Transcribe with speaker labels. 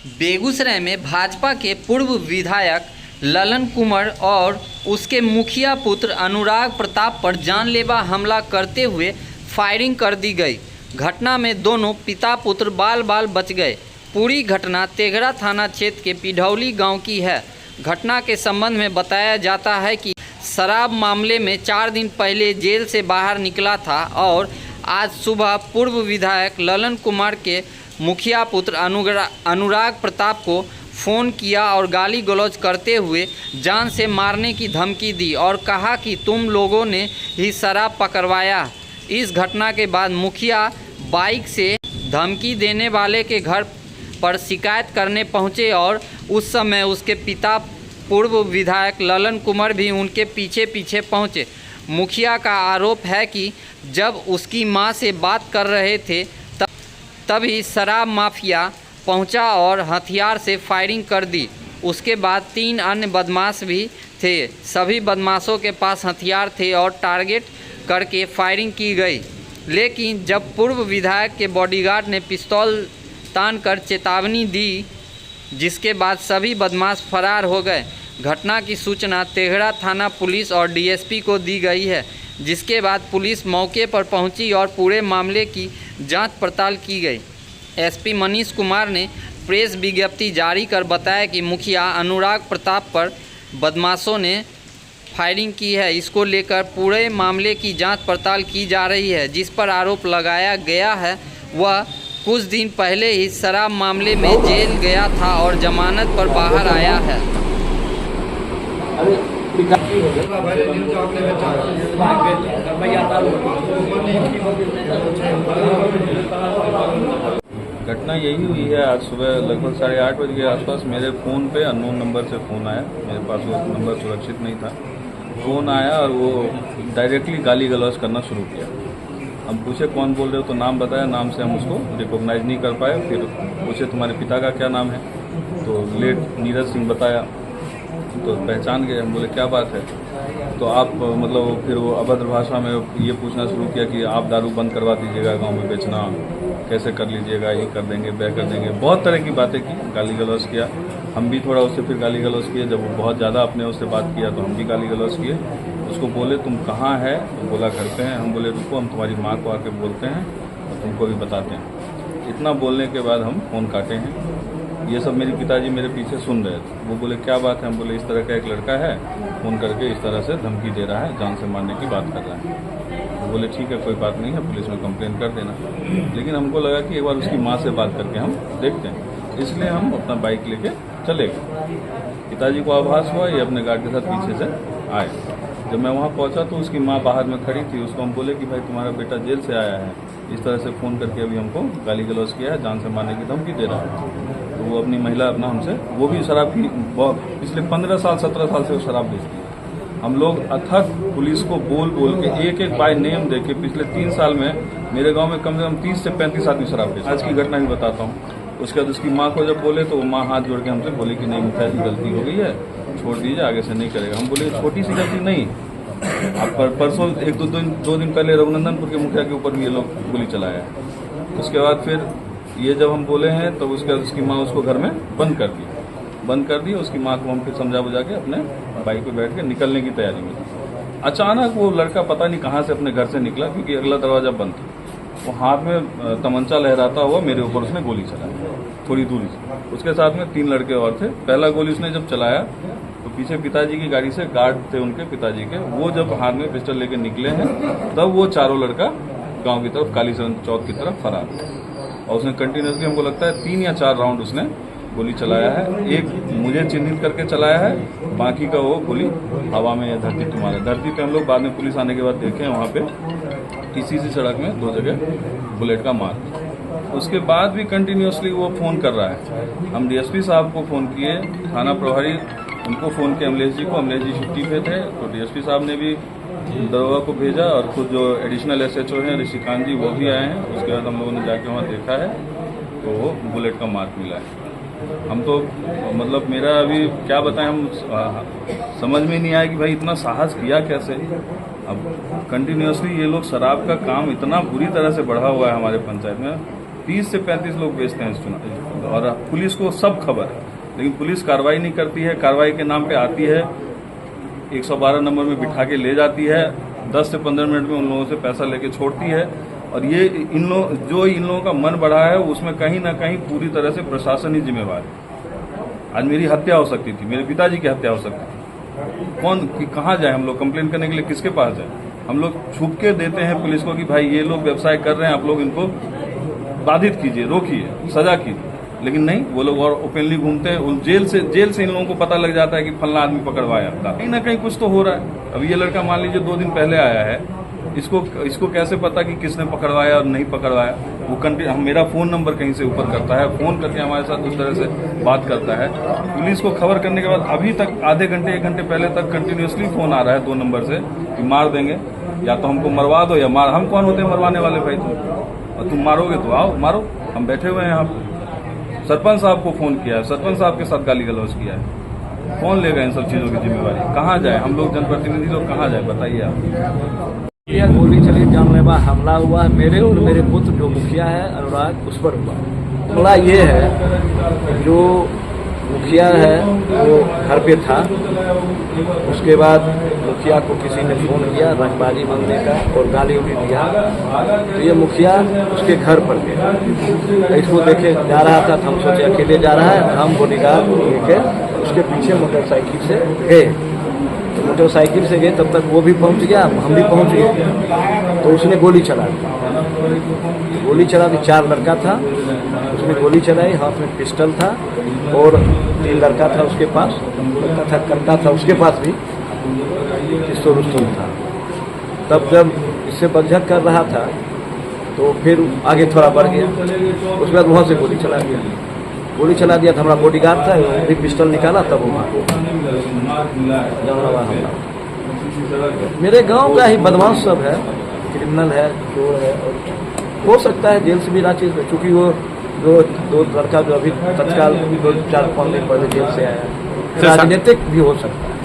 Speaker 1: बेगूसराय में भाजपा के पूर्व विधायक ललन कुमार और उसके मुखिया पुत्र अनुराग प्रताप पर जानलेवा हमला करते हुए फायरिंग कर दी गई। घटना में दोनों पिता पुत्र बाल बाल बच गए। पूरी घटना तेघड़ा थाना क्षेत्र के पिढौली गांव की है। घटना के संबंध में बताया जाता है कि शराब मामले में 4 दिन पहले जेल से बाहर निकला था और आज सुबह पूर्व विधायक ललन कुमार के मुखिया पुत्र अनुराग प्रताप को फ़ोन किया और गाली गलौज करते हुए जान से मारने की धमकी दी और कहा कि तुम लोगों ने ही शराब पकड़वाया। इस घटना के बाद मुखिया बाइक से धमकी देने वाले के घर पर शिकायत करने पहुंचे और उस समय उसके पिता पूर्व विधायक ललन कुमार भी उनके पीछे पीछे पहुंचे। मुखिया का आरोप है कि जब उसकी मां से बात कर रहे थे तभी शराब माफिया पहुंचा और हथियार से फायरिंग कर दी। उसके बाद 3 अन्य बदमाश भी थे। सभी बदमाशों के पास हथियार थे और टारगेट करके फायरिंग की गई, लेकिन जब पूर्व विधायक के बॉडीगार्ड ने पिस्तौल तान कर चेतावनी दी, जिसके बाद सभी बदमाश फरार हो गए। घटना की सूचना तेघड़ा थाना पुलिस और डीएसपी को दी गई है, जिसके बाद पुलिस मौके पर पहुंची और पूरे मामले की जांच पड़ताल की गई। एसपी मनीष कुमार ने प्रेस विज्ञप्ति जारी कर बताया कि मुखिया अनुराग प्रताप पर बदमाशों ने फायरिंग की है। इसको लेकर पूरे मामले की जांच पड़ताल की जा रही है। जिस पर आरोप लगाया गया है वह कुछ दिन पहले ही शराब मामले में जेल गया था और जमानत पर बाहर आया है।
Speaker 2: घटना यही हुई है। आज सुबह लगभग 8:30 बजे के आसपास मेरे फ़ोन पे अननोन नंबर से फ़ोन आया। मेरे पास वो नंबर सुरक्षित नहीं था। फ़ोन आया और वो डायरेक्टली गाली गलौज करना शुरू किया। हम पूछे कौन बोल रहे हो, तो नाम बताया। नाम से हम उसको रिकॉग्नाइज नहीं कर पाए। फिर पूछे तुम्हारे पिता का क्या नाम है, तो लेट नीरज सिंह बताया। तो पहचान गए। हम बोले क्या बात है, तो आप मतलब फिर वो अभद्र भाषा में ये पूछना शुरू किया कि आप दारू बंद करवा दीजिएगा, गांव में बेचना कैसे कर लीजिएगा, ये कर देंगे, वह कर देंगे। बहुत तरह की बातें की, गाली गलौज किया। हम भी थोड़ा उससे फिर गाली गलौज किए। जब वो बहुत ज़्यादा अपने उससे बात किया तो हम भी गाली गलौज किए। उसको बोले तुम कहाँ है, तो बोला घर पे हैं। हम बोले रुको, हम तुम्हारी माँ को आके बोलते हैं और तुमको भी बताते हैं। इतना बोलने के बाद हम फ़ोन काटे हैं। ये सब मेरे पिताजी मेरे पीछे सुन रहे थे। वो बोले क्या बात है। हम बोले इस तरह का एक लड़का है, फ़ोन करके इस तरह से धमकी दे रहा है, जान से मारने की बात कर रहा है। वो बोले ठीक है, कोई बात नहीं है, पुलिस में कंप्लेन कर देना। लेकिन हमको लगा कि एक बार उसकी माँ से बात करके हम देखते हैं, इसलिए हम अपना बाइक लेके चले गए। पिताजी को आभास हुआ, ये अपने गार्ड के साथ पीछे से आए। जब मैं वहाँ पहुँचा तो उसकी माँ बाहर में खड़ी थी। उसको हम बोले कि भाई तुम्हारा बेटा जेल से आया है, इस तरह से फ़ोन करके अभी हमको गाली गलौज किया है, जान से मारने की धमकी दे रहा है। तो वो अपनी महिला अपना हमसे, वो भी शराब की पिछले 15 साल 17 साल से वो शराब बेचती है। हम लोग अथक पुलिस को बोल बोल के एक बाय नेम दे के पिछले 3 साल में मेरे गांव में कम से कम 30 से 35 आदमी शराब बेचते। आज की घटना भी बताता हूँ। उसके बाद उसकी माँ को जब बोले तो वो माँ हाथ जोड़ के हमसे बोली कि नहीं मुखिया जी, गलती हो गई है, छोड़ दीजिए, आगे से नहीं करेगा। हम बोले छोटी सी गलती नहीं। अब परसों 2 दिन पहले रघुनंदनपुर के मुखिया के ऊपर भी ये लोग गोली चलाया है। उसके बाद फिर ये जब हम बोले हैं तो उसके बाद उसकी माँ उसको घर में बंद कर दी। उसकी माँ को हम फिर समझा बुझा के अपने बाइक पे बैठ के निकलने की तैयारी में थी। अचानक वो लड़का पता नहीं कहाँ से अपने घर से निकला, क्योंकि अगला दरवाजा बंद था। वो हाथ में तमंचा लहराता हुआ मेरे ऊपर उसने गोली चलाई थोड़ी दूरी से। उसके साथ में 3 लड़के और थे। पहला गोली उसने जब चलाया तो पीछे पिताजी की गाड़ी से गार्ड थे उनके पिताजी के, वो जब हाथ में पिस्टल लेके निकले हैं तब वो चारों लड़का गाँव की तरफ कालीचरण चौक की तरफ फरार। और उसने कंटिन्यूसली हमको लगता है 3 या 4 राउंड उसने गोली चलाया है। एक मुझे चिन्हित करके चलाया है, बाकी का वो गोली हवा में धरती पे मारा। धरती पे हम लोग बाद में पुलिस आने के बाद देखे, वहाँ पे किसी सी सड़क में 2 जगह बुलेट का मार। उसके बाद भी कंटिन्यूसली वो फ़ोन कर रहा है। हम डीएसपी साहब को फ़ोन किए, थाना प्रभारी उनको फ़ोन किया, अमलेश जी को। अमलेश जी छुट्टी पे थे, तो डीएसपी साहब ने भी दरोगा को भेजा और खुद जो एडिशनल एसएचओ हैं ऋषिकांत जी, वो भी आए हैं। उसके बाद हम लोगों ने जाके वहाँ देखा है तो वो बुलेट का मार्क मिला है। हम तो मतलब मेरा अभी क्या बताएं, हम समझ में नहीं आया कि भाई इतना साहस किया कैसे। अब कंटिन्यूसली ये लोग शराब का काम इतना बुरी तरह से बढ़ा हुआ है हमारे पंचायत में। 30 से 35 लोग बेचते हैं इस और पुलिस को सब खबर है, लेकिन पुलिस कार्रवाई नहीं करती है। कार्रवाई के नाम पे आती है, 112 नंबर में बिठा के ले जाती है, 10 से 15 मिनट में उन लोगों से पैसा लेके छोड़ती है। और ये इन लोगों का मन बढ़ा है, उसमें कहीं ना कहीं पूरी तरह से प्रशासन ही जिम्मेवार है। आज मेरी हत्या हो सकती थी, मेरे पिताजी की हत्या हो सकती थी। कहाँ जाए हम लोग कंप्लेन करने के लिए, किसके पास जाए? हम लोग छुप के देते हैं पुलिस को कि भाई ये लोग व्यवसाय कर रहे हैं, आप लोग इनको बाधित कीजिए, रोकिए, सजा कीजिए। लेकिन नहीं, वो लोग और ओपनली घूमते हैं। जेल से इन लोगों को पता लग जाता है कि फलना आदमी पकड़वाया था। कहीं ना कहीं कुछ तो हो रहा है। अब ये लड़का मान लीजिए 2 दिन पहले आया है, इसको कैसे पता कि किसने पकड़वाया और नहीं पकड़वाया? वो मेरा फोन नंबर कहीं से ऊपर करता है, फोन करके हमारे साथ उस तरह से बात करता है। पुलिस को खबर करने के बाद अभी तक आधे घंटे 1 घंटे पहले तक कंटिन्यूसली फोन आ रहा है 2 नंबर से कि मार देंगे, या तो हमको मरवा दो या मार। हम कौन होते हैं मरवाने वाले भाई? और तुम मारोगे तो आओ मारो, हम बैठे हुए हैं यहाँ पे। सरपंच साहब को फोन किया है, सरपंच साहब के साथ गाली गलौज किया है। कौन लेगा इन सब चीजों की जिम्मेवारी? कहाँ जाए हम लोग, जनप्रतिनिधि लोग कहाँ जाए, बताइए आप।
Speaker 3: यह गोली चली, जानलेवा हमला हुआ है मेरे और मेरे पुत्र जो मुखिया है अनुराग, उस पर हुआ। हमला ये है, जो मुखिया है वो घर पे था, उसके बाद मुखिया को किसी ने फोन किया रंगबाजी मांगने का और गाली उड़ी दिया, तो ये मुखिया उसके घर पर गया। इसको देखे जा रहा था, हम सोचे अकेले जा रहा है, हम बॉडीगार्ड लेके उसके पीछे मोटरसाइकिल से गए। मोटरसाइकिल से गए, तब तक वो भी पहुंच गया, हम भी पहुंच गए। तो उसने गोली चला दी। गोली चला दी, 4 लड़का था, उसने गोली चलाई, हाथ में पिस्टल था और 3 लड़का था उसके पास, करता था उसके पास भी पिस्तौल था। तब जब इससे बकझक कर रहा था तो फिर आगे थोड़ा बढ़ गया, उसके बाद वहाँ से गोली चला दिया। गोली चला दिया तो हमारा बॉडीगार्ड था, भी पिस्टल निकाला, तब वो जानलेवा हमला। मेरे गांव का ही बदमाश सब है, क्रिमिनल है, चोर है, और हो सकता है जेल से भी रांची से, चूंकि वो दो लड़का जो अभी तत्काल 2-4-5 दिन पहले जेल से आया, राजनीतिक भी हो सकता है।